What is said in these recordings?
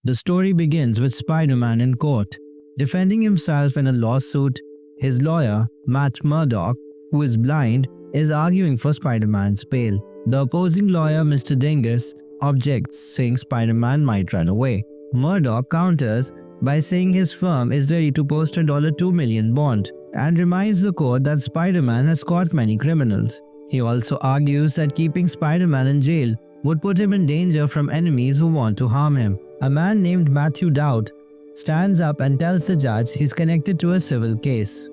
The story begins with Spider-Man in court. Defending himself in a lawsuit, his lawyer, Matt Murdock, who is blind, is arguing for Spider-Man's bail. The opposing lawyer, Mr. Dingus, objects, saying Spider-Man might run away. Murdock counters by saying his firm is ready to post a $2 million bond and reminds the court that Spider-Man has caught many criminals. He also argues that keeping Spider-Man in jail would put him in danger from enemies who want to harm him. A man named Matthew Dowd stands up and tells the judge he's connected to a civil case.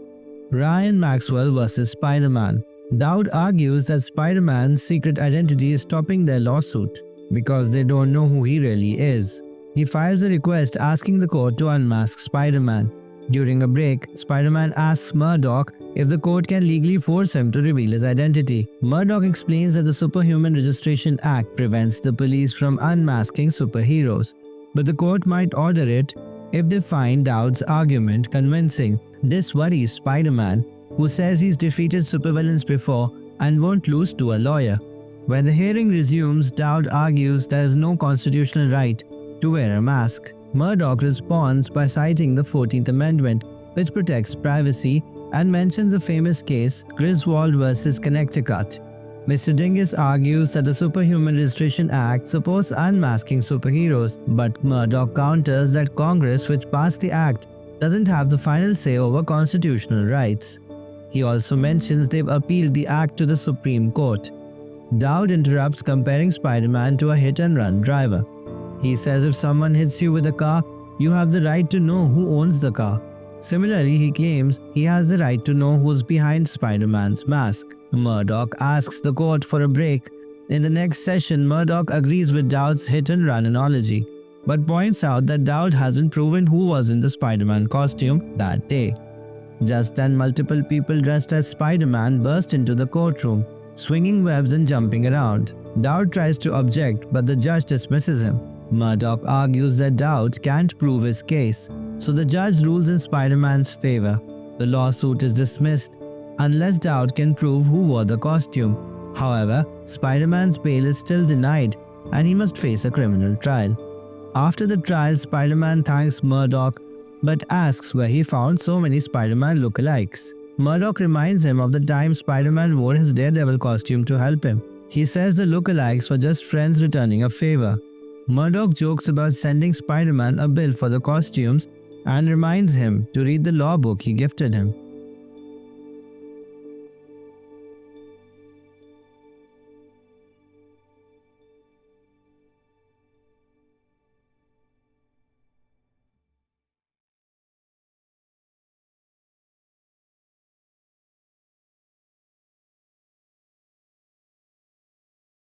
Ryan Maxwell vs. Spider-Man. Dowd argues that Spider-Man's secret identity is stopping their lawsuit because they don't know who he really is. He files a request asking the court to unmask Spider-Man. During a break, Spider-Man asks Murdock if the court can legally force him to reveal his identity. Murdock explains that the Superhuman Registration Act prevents the police from unmasking superheroes, but the court might order it if they find Dowd's argument convincing. This worries Spider-Man, who says he's defeated supervillains before and won't lose to a lawyer. When the hearing resumes, Dowd argues there is no constitutional right to wear a mask. Murdock responds by citing the 14th Amendment, which protects privacy, and mentions a famous case, Griswold vs. Connecticut. Mr. Dingus argues that the Superhuman Registration Act supports unmasking superheroes, but Murdock counters that Congress, which passed the act, doesn't have the final say over constitutional rights. He also mentions they've appealed the act to the Supreme Court. Dowd interrupts, comparing Spider-Man to a hit-and-run driver. He says if someone hits you with a car, you have the right to know who owns the car. Similarly, he claims he has the right to know who's behind Spider-Man's mask. Murdock asks the court for a break. In the next session, Murdock agrees with Dowd's hit-and-run analogy, but points out that Dowd hasn't proven who was in the Spider-Man costume that day. Just then, multiple people dressed as Spider-Man burst into the courtroom, swinging webs and jumping around. Dowd tries to object, but the judge dismisses him. Murdock argues that Dowd can't prove his case, so the judge rules in Spider-Man's favor. The lawsuit is dismissed unless Dowd can prove who wore the costume. However, Spider-Man's bail is still denied and he must face a criminal trial. After the trial, Spider-Man thanks Murdock but asks where he found so many Spider-Man lookalikes. Murdock reminds him of the time Spider-Man wore his Daredevil costume to help him. He says the lookalikes were just friends returning a favor. Murdock jokes about sending Spider-Man a bill for the costumes and reminds him to read the law book he gifted him.